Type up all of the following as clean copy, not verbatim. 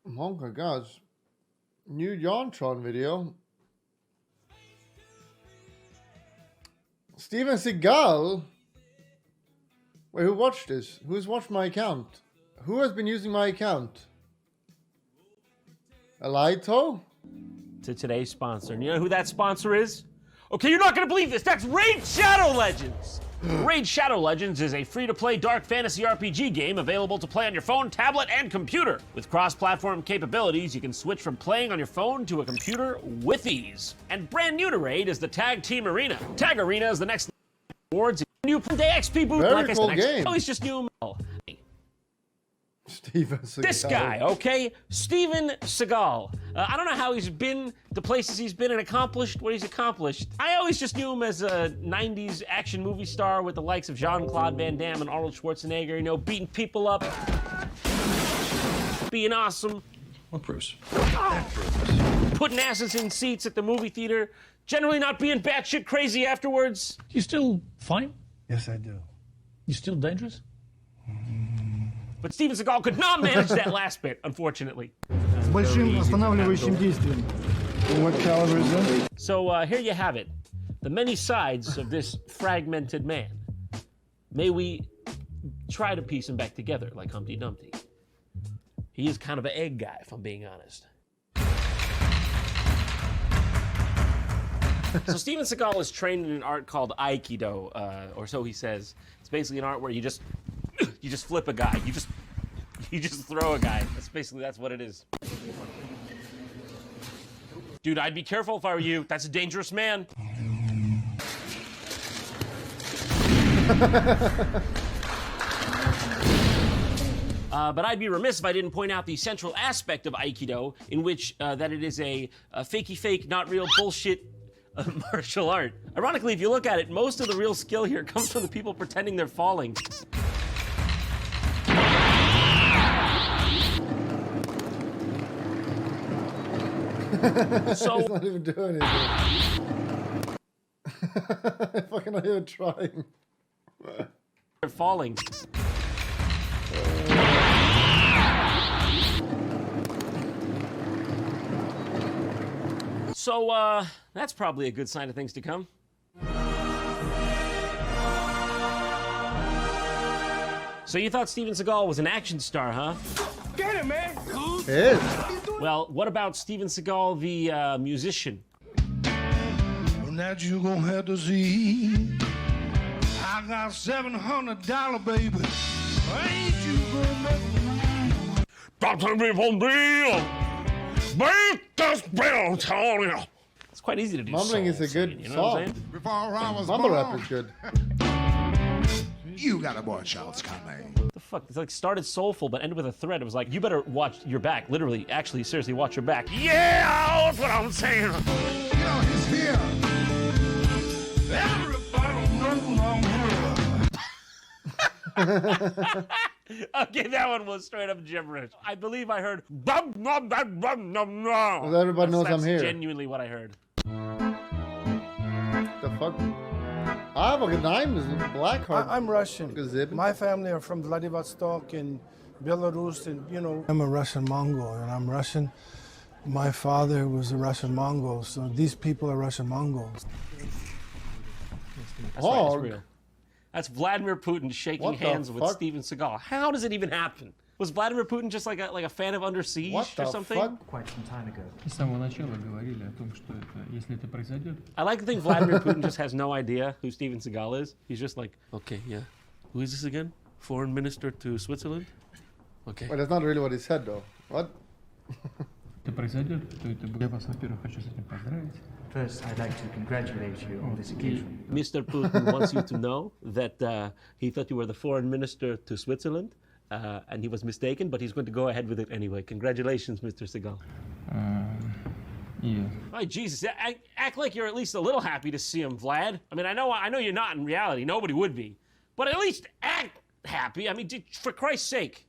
Oh my gosh. New JonTron video. Steven Seagal? Wait, who watched this? Who's watched my account? Who has been using my account? Elito? To today's sponsor. And you know who that sponsor is? Okay, you're not gonna believe this. That's Raid Shadow Legends. Raid Shadow Legends is a free-to-play dark fantasy RPG game available to play on your phone, tablet, and computer. With cross-platform capabilities, you can switch from playing on your phone to a computer with ease. And brand new to Raid is the Tag Team Arena. Tag Arena is the next awards. New day XP booth. Very like cool I said, game. always just new. Steven Seagal. This guy, okay? Steven Seagal. I don't know how he's been, the places he's been and accomplished what he's accomplished. I always just knew him as a 90s action movie star with the likes of Jean-Claude Van Damme and Arnold Schwarzenegger, you know, beating people up, being awesome. What proofs? Putting asses in seats at the movie theater, generally not being batshit crazy afterwards. You still fine? Yes, I do. You still dangerous? But Steven Seagal could not manage that last bit, unfortunately. С большим останавливающим действием. What caliber is that? So here you have it, the many sides of this fragmented man. May we try to piece him back together like Humpty Dumpty. He is kind of an egg guy, if I'm being honest. So Steven Seagal is trained in an art called Aikido, or so he says. It's basically an art where you just flip a guy. You just throw a guy. That's what it is. Dude, I'd be careful if I were you. That's a dangerous man. But I'd be remiss if I didn't point out the central aspect of Aikido, in which that it is a fakey fake, not real bullshit martial art. Ironically, if you look at it, most of the real skill here comes from the people pretending they're falling. So He's not even doing anything. Fucking not even trying. they're falling. So, that's probably a good sign of things to come. So you thought Steven Seagal was an action star, huh? Get him, man! It is. Well, what about Steven Seagal, the musician? Well, that you gonna have to see. I got $700, baby. Ain't you gonna make me? Dr. Beat this bill, Tony. It's quite easy to do. Mumbling soul is a singing, good you know what I'm song. saying? Before I was Mumble born, rap is good. you gotta watch how it's coming. What the fuck? It's like started soulful but ended with a threat. It was like, you better watch your back. Literally, actually, seriously, watch your back. Yeah, that's what I'm saying. You know, he's here. Everybody knows I'm here. Okay, that one was straight up gibberish. I believe I heard. Well, everybody knows I'm here. That's genuinely what I heard. The fuck? I have a name is Blackheart. I'm Russian. Gazib. My family are from Vladivostok and Belarus, and you know. I'm a Russian Mongol, and I'm Russian. My father was a Russian Mongol, so these people are Russian Mongols. That's right, it's real. That's Vladimir Putin shaking What the hands with fuck? Steven Seagal. How does it even happen? Was Vladimir Putin just like a fan of Under Siege What or the something? fuck? Quite some time ago. С самого начала говорили о том, что если это произойдет, I like to think Vladimir Putin just has no idea who Steven Seagal is. He's just like, okay, yeah. Who is this again? Foreign minister to Switzerland? Okay. Wait, that's not really what he said though. What? это произойдет, то это я вас, во-первых, хочу с этим поздравить. First, I'd like to congratulate you on this occasion. Mr. Putin wants you to know that he thought you were the foreign minister to Switzerland, and he was mistaken, but he's going to go ahead with it anyway. Congratulations, Mr. Seagal. И My Jesus, act like you're at least a little happy to see him, Vlad. I mean, I know you're not in reality. Nobody would be. But at least act happy. I mean, for Christ's sake.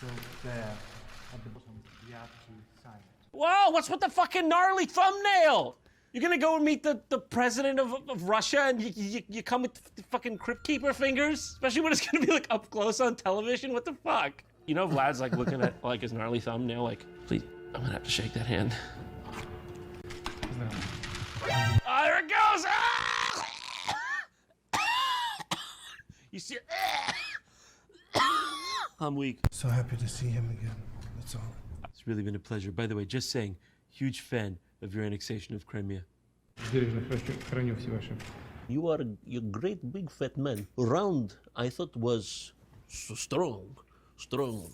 So there, at the bottom, you have to sign it. Whoa, what's with the fucking gnarly thumbnail? You're gonna go and meet the president of Russia and you come with the fucking Crypt Keeper fingers? Especially when it's gonna be like up close on television? What the fuck? You know, Vlad's like looking at like his gnarly thumbnail, like, please, I'm gonna have to shake that hand. Oh, there it goes! Ah! You see? I'm weak. So happy to see him again. That's all. It's really been a pleasure. By the way, just saying, huge fan of your annexation of Crimea. Храню все ваши. You are a great big fat man. Round, I thought was so strong,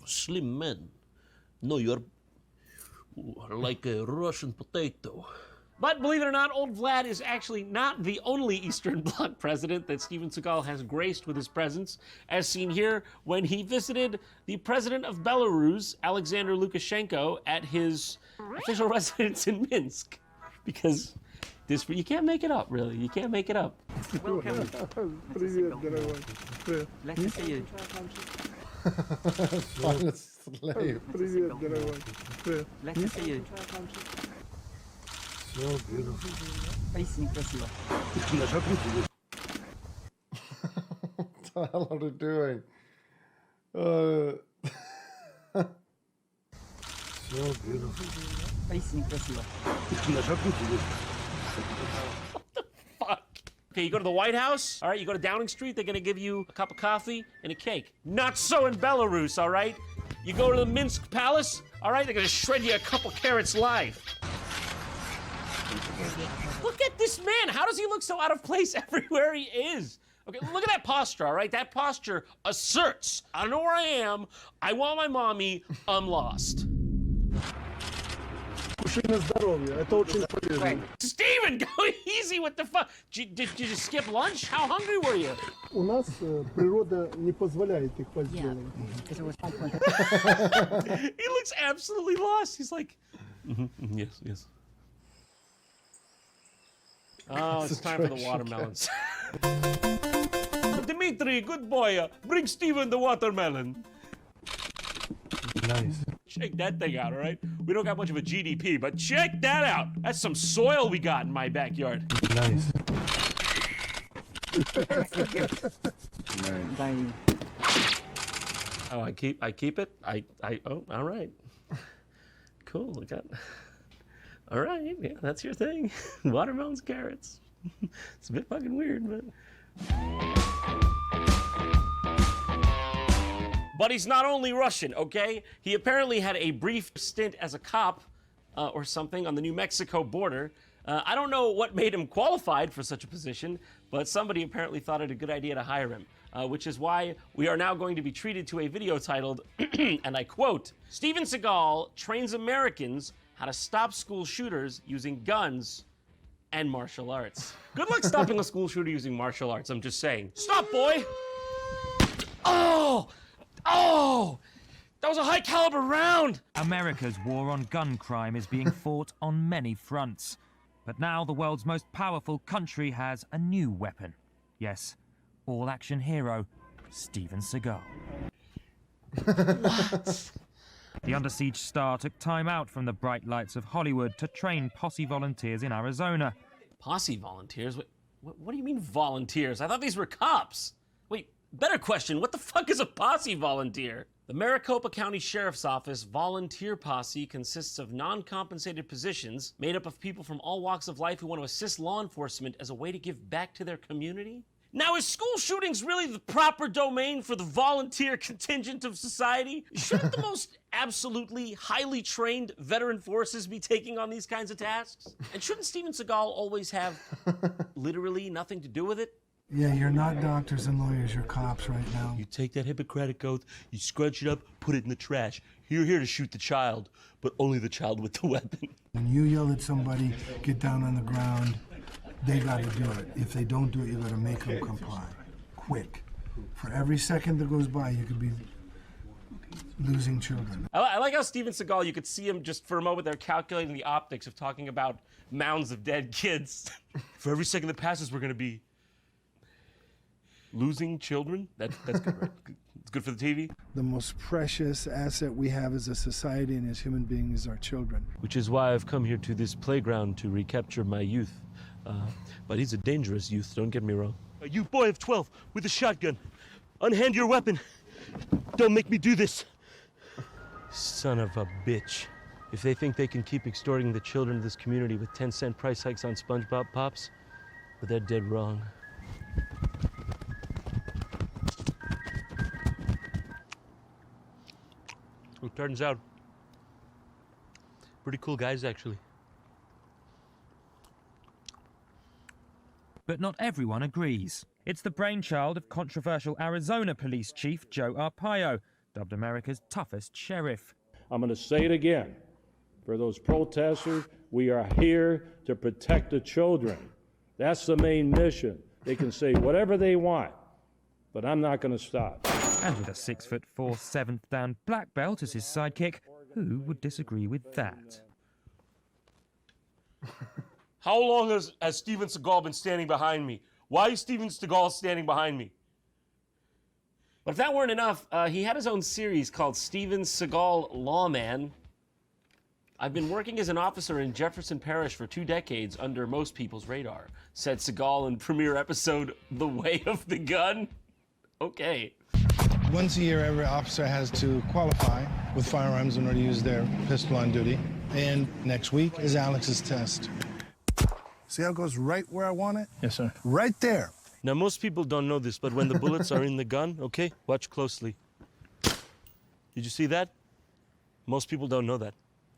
slim man. No, you're like a Russian potato. But believe it or not, old Vlad is actually not the only Eastern Bloc president that Steven Seagal has graced with his presence, as seen here when he visited the president of Belarus, Alexander Lukashenko, at his official residence in Minsk. Because this, you can't make it up, really. You can't make it up. Привет, дорогой. Let's see you. Final slave. Привет, дорогой. Let's see you. So beautiful. Очень красиво. What the hell are they doing? So beautiful. Очень красиво. Fuck. Okay, you go to the White House, all right, you go to Downing Street, they're gonna give you a cup of coffee and a cake. Not so in Belarus, all right? You go to the Minsk Palace, all right, they're gonna shred you a couple carrots live. Look at this man. How does he look so out of place everywhere he is? Okay, look at that posture, all right? That posture asserts, I don't know where I am, I want my mommy, I'm lost. Steven, go easy with the fuck. Did you skip lunch? How hungry were you? У нас природа не позволяет их поделать. He looks absolutely lost. He's like, yes. Oh, it's time for the watermelons. Dmitry, good boy. Bring Steven the watermelon. Nice. Check that thing out, all right? We don't got much of a GDP, but check that out. That's some soil we got in my backyard. Nice. Oh, I keep it? Oh, all right. Cool, look at. All right, yeah, that's your thing. Watermelons, carrots. It's a bit fucking weird, but. But he's not only Russian, okay? He apparently had a brief stint as a cop or something on the New Mexico border. I don't know what made him qualified for such a position, but somebody apparently thought it a good idea to hire him, which is why we are now going to be treated to a video titled, and I quote, Steven Seagal trains Americans how to stop school shooters using guns and martial arts. Good luck stopping a school shooter using martial arts, I'm just saying. Stop, boy! Oh! That was a high caliber round! America's war on gun crime is being fought on many fronts. But now the world's most powerful country has a new weapon. Yes, all-action hero, Steven Seagal. What? The Under Siege star took time out from the bright lights of Hollywood to train posse volunteers in Arizona. Posse volunteers? What do you mean volunteers? I thought these were cops. Wait, better question, what the fuck is a posse volunteer? The Maricopa County Sheriff's Office volunteer posse consists of non-compensated positions made up of people from all walks of life who want to assist law enforcement as a way to give back to their community. Now, is school shootings really the proper domain for the volunteer contingent of society? Shouldn't the most absolutely highly trained veteran forces be taking on these kinds of tasks? And shouldn't Steven Seagal always have literally nothing to do with it? Yeah, you're not doctors and lawyers, you're cops right now. You take that Hippocratic oath, you scrunch it up, put it in the trash. You're here to shoot the child, but only the child with the weapon. When you yell at somebody, get down on the ground, they gotta do it. If they don't do it, you gotta make them comply. Quick. For every second that goes by, you could be losing children. I like how Steven Seagal, you could see him just for a moment there calculating the optics of talking about mounds of dead kids. For every second that passes, we're gonna be losing children? That's good, right? It's good for the TV? The most precious asset we have as a society and as human beings is our children. Which is why I've come here to this playground to recapture my youth. But he's a dangerous youth, don't get me wrong. You boy of 12 with a shotgun, unhand your weapon. Don't make me do this. Son of a bitch. If they think they can keep extorting the children of this community with 10-cent price hikes on SpongeBob Pops, but they're dead wrong. It turns out, pretty cool guys, actually. But not everyone agrees. It's the brainchild of controversial Arizona Police Chief Joe Arpaio, dubbed America's toughest sheriff. I'm going to say it again. For those protesters, we are here to protect the children. That's the main mission. They can say whatever they want, but I'm not going to stop. And with a 6'4", 7th dan black belt as his sidekick, who would disagree with that? How long has Steven Seagal been standing behind me? Why is Steven Seagal standing behind me? But if that weren't enough, he had his own series called Steven Seagal Lawman. I've been working as an officer in Jefferson Parish for 2 decades under most people's radar, said Seagal in premiere episode The Way of the Gun. Okay. Once a year, every officer has to qualify with firearms in order to use their pistol on duty. And next week is Alex's test. See how it goes right where I want it? Yes, sir. Right there. Now, most people don't know this, but when the bullets are in the gun, okay, watch closely. Did you see that? Most people don't know that.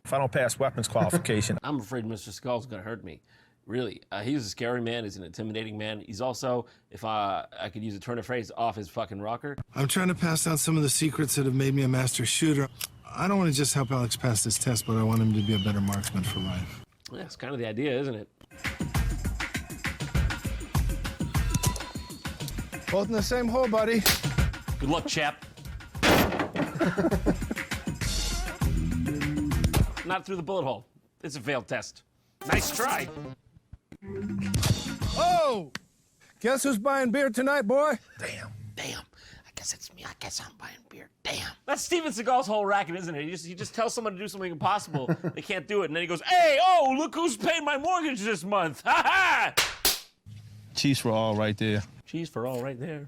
If I don't pass weapons qualification, I'm afraid Mr. Skull's gonna hurt me. Really. He's a scary man. He's an intimidating man. He's also, if I could use a turn of phrase, off his fucking rocker. I'm trying to pass down some of the secrets that have made me a master shooter. I don't want to just help Alex pass this test, but I want him to be a better marksman for life. Yeah, it's kind of the idea, isn't it? Both in the same hole, buddy. Good luck, chap. Not through the bullet hole. It's a failed test. Nice try. Oh! Guess who's buying beer tonight, boy? Damn. I guess it's me. I guess I'm buying beer. Damn. That's Steven Seagal's whole racket, isn't it? He just tells someone to do something impossible. They can't do it. And then he goes, hey, oh, look who's paid my mortgage this month. Ha ha! cheese for all right there. Cheese for all right there.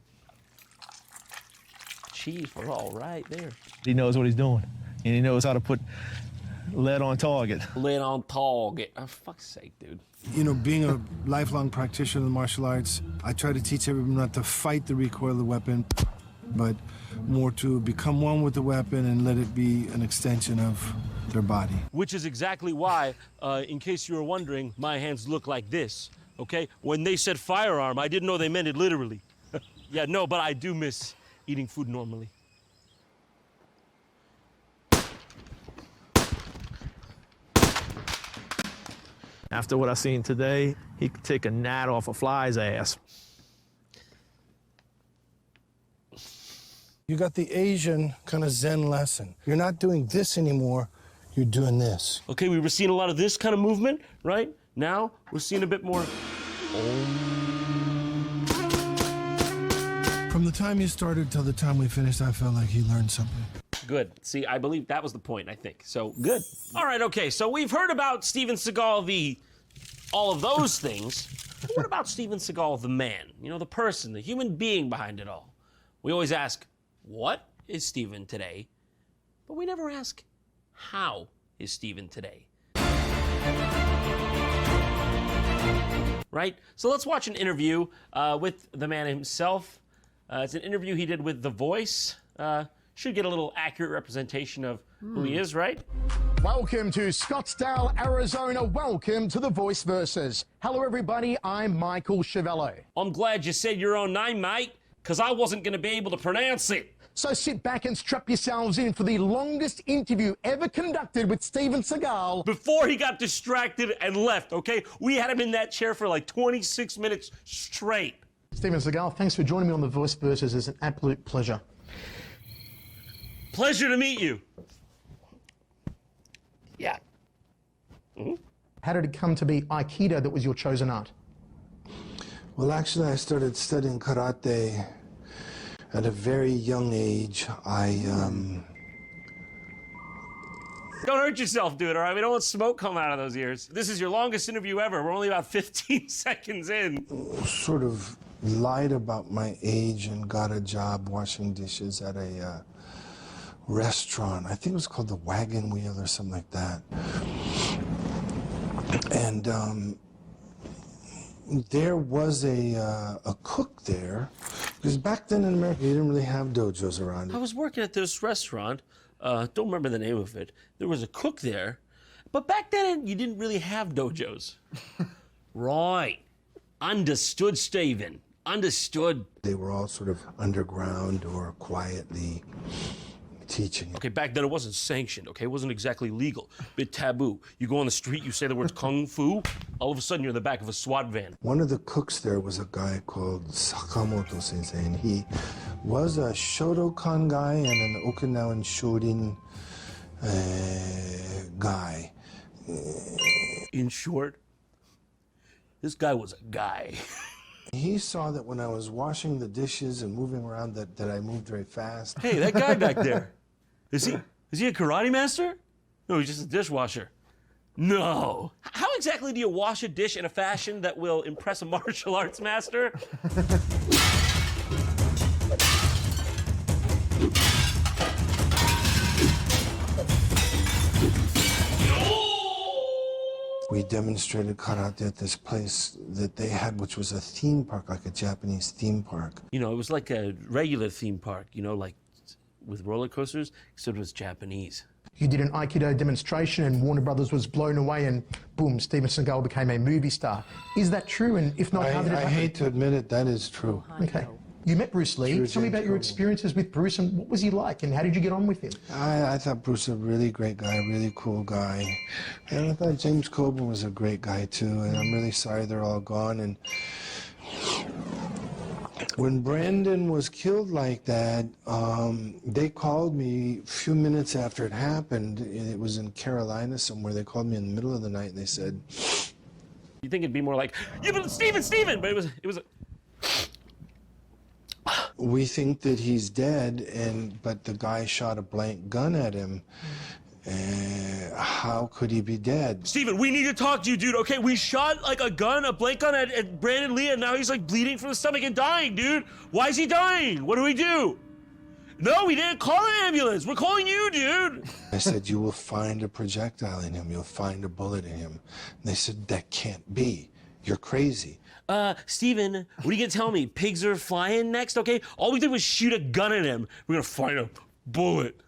Cheese for all right there. He knows what he's doing, and he knows how to put lead on target. Lead on target. Oh, fuck's sake, dude. You know, being a lifelong practitioner of the martial arts, I try to teach everyone not to fight the recoil of the weapon, but more to become one with the weapon and let it be an extension of their body. Which is exactly why, in case you were wondering, my hands look like this, okay? When they said firearm, I didn't know they meant it literally. Yeah, no, but I do miss eating food normally. After what I seen today, he could take a gnat off a fly's ass. You got the Asian kind of Zen lesson. You're not doing this anymore, you're doing this. Okay, we were seeing a lot of this kind of movement, right? Now, we're seeing a bit more... From the time you started till the time we finished, I felt like he learned something. Good. See, I believe that was the point, I think. So, good. All right, okay, so we've heard about Steven Seagal, all of those things. But what about Steven Seagal, the man? You know, the person, the human being behind it all. We always ask, what is Steven today? But we never ask, how is Steven today? Right? So let's watch an interview with the man himself. It's an interview he did with The Voice. Should get a little accurate representation of who he is, right? Welcome to Scottsdale, Arizona. Welcome to The Voice Versus. Hello, everybody. I'm Michael Chiavello. I'm glad you said your own name, mate, because I wasn't going to be able to pronounce it. So sit back and strap yourselves in for the longest interview ever conducted with Steven Seagal. Before he got distracted and left, okay? We had him in that chair for like 26 minutes straight. Steven Seagal, thanks for joining me on The Voice Versus. It's an absolute pleasure. Pleasure to meet you. Yeah. Mm-hmm. How did it come to be Aikido that was your chosen art? Well, actually, I started studying karate at a very young age. Don't hurt yourself, dude, all right? We don't want smoke coming out of those ears. This is your longest interview ever. We're only about 15 seconds in. Sort of lied about my age and got a job washing dishes at a restaurant. I think it was called the Wagon Wheel or something like that. And there was a cook there, because back then in America, you didn't really have dojos around. I was working at this restaurant. Don't remember the name of it. There was a cook there, but back then you didn't really have dojos. Right. Understood, Steven. Understood. They were all sort of underground or quietly teaching. Okay, back then it wasn't sanctioned, okay? It wasn't exactly legal. Bit taboo. You go on the street, you say the words kung fu, all of a sudden you're in the back of a SWAT van. One of the cooks there was a guy called Sakamoto Sensei, and he was a Shotokan guy and an Okinawan Shorin guy. In short, this guy was a guy. He saw that when I was washing the dishes and moving around that I moved very fast. Hey, that guy back there, is he a karate master? No, he's just a dishwasher. No. How exactly do you wash a dish in a fashion that will impress a martial arts master? We demonstrated karate at this place that they had, which was a theme park, like a Japanese theme park. You know, it was like a regular theme park, you know, like with roller coasters, except it was Japanese. You did an Aikido demonstration and Warner Brothers was blown away and boom, Steven Seagal became a movie star. Is that true? And if not, how did it happen? I hate to admit it, that is true. Okay. You met Bruce Lee. Tell me about your experiences with Bruce and what was he like and how did you get on with him? I thought Bruce was a really great guy, really cool guy. And I thought James Coburn was a great guy too, and I'm really sorry they're all gone. And when Brandon was killed like that, they called me a few minutes after it happened. It was in Carolina somewhere. They called me in the middle of the night and they said, You think it'd be more like, yeah, but Steven, but it was a... We think that he's dead, but the guy shot a blank gun at him. How could he be dead? Steven, we need to talk to you, dude, okay? We shot like a blank gun at Brandon Lee, and now he's like bleeding from the stomach and dying, dude. Why is he dying? What do we do? No, we didn't call an ambulance. We're calling you, dude. I said, you will find a projectile in him. You'll find a bullet in him. And they said, that can't be. You're crazy. Steven, what are you gonna tell me? Pigs are flying next, okay? All we did was shoot a gun at him. We're gonna find a bullet.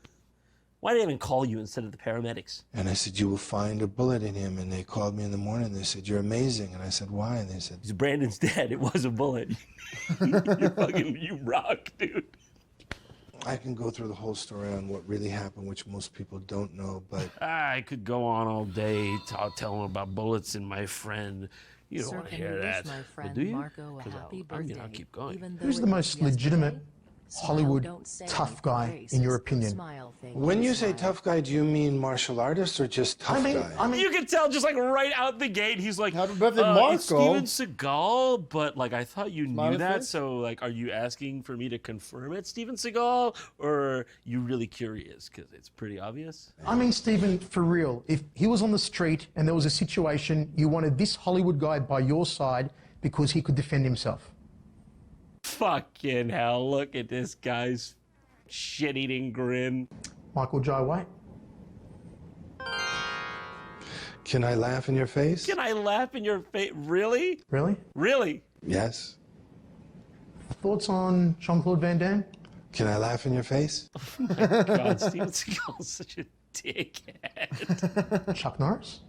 Why did they even call you instead of the paramedics? And I said, you will find a bullet in him. And they called me in the morning. They said, you're amazing. And I said, why? And they said, Brandon's dead. It was a bullet. You rock, dude. I can go through the whole story on what really happened, which most people don't know, but... I could go on all day telling about bullets and my friend. You don't want to hear that. But do you? I'll keep going. Who's the most legitimate Hollywood tough guy, in your opinion? When you say tough guy, do you mean martial artist or just tough guy? I mean, you can tell just like right out the gate, he's like, Happy birthday, Marco. It's Steven Seagal, but like I thought you knew Smiley that, face? so like, are you asking for me to confirm it's Steven Seagal, or are you really curious because it's pretty obvious? I mean, Steven, for real, if he was on the street and there was a situation, you wanted this Hollywood guy by your side because he could defend himself. Fucking hell, look at this guy's shit-eating grin. Michael Jai White. Can I laugh in your face? Can I laugh in your face? Really? Really? Really? Yes. Thoughts on Jean-Claude Van Damme? Can I laugh in your face? Oh my God, Steven Seagal's such a dickhead. Chuck Norris?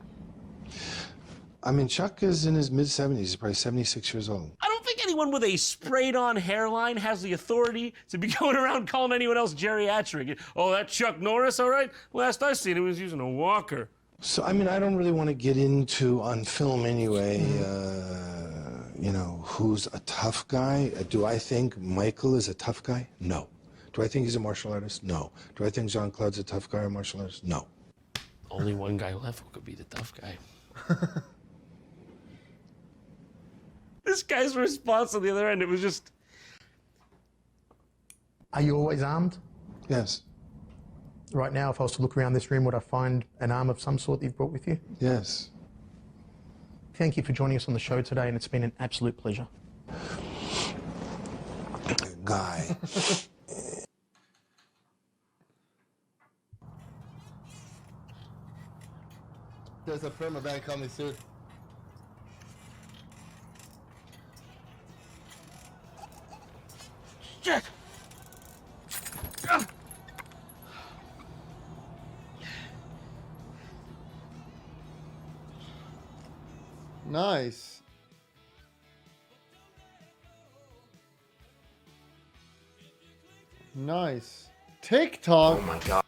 I mean, Chuck is in his mid-70s. He's probably 76 years old. I don't think anyone with a sprayed-on hairline has the authority to be going around calling anyone else geriatric. Oh, that Chuck Norris, all right? Last I seen him, he was using a walker. So, I mean, I don't really want to get into, on film anyway, you know, who's a tough guy. Do I think Michael is a tough guy? No. Do I think he's a martial artist? No. Do I think Jean-Claude's a tough guy or martial artist? No. Only one guy left who could be the tough guy. This guy's response on the other end, it was just... Are you always armed? Yes. Right now, if I was to look around this room, would I find an arm of some sort that you've brought with you? Yes. Thank you for joining us on the show today, and it's been an absolute pleasure. Guy. There's a permaban coming soon. Shit! Nice. Nice. TikTok. Oh my God.